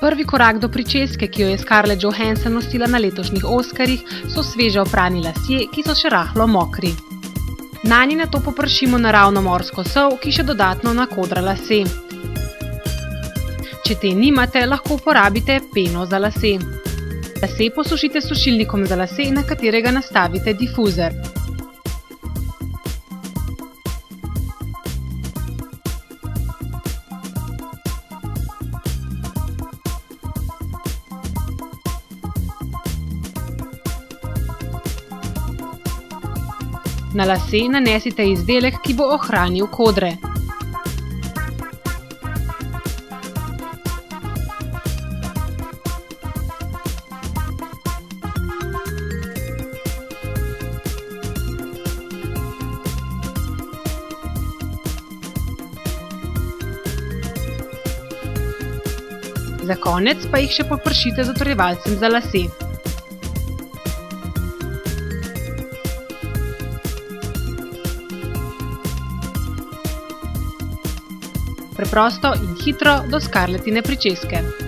Prvi korak do pričeske, ki jo je Scarlett Johansson nosila na letošnjih Oskarjih, so sveže oprani lasje, ki so še rahlo mokri. Nanje nato popršimo naravno morsko sol, ki še dodatno nakodra lase. Če te nimate, lahko uporabite peno za lase. Lase posušite s sušilnikom za lase, na katerega nastavite difuzer. Na lase nanesite izdelek, ki bo ohranil kodre. Za konec pa jih še popršite z utrjevalcem za lase. Preprosto in hitro do Scarlettine pričeske.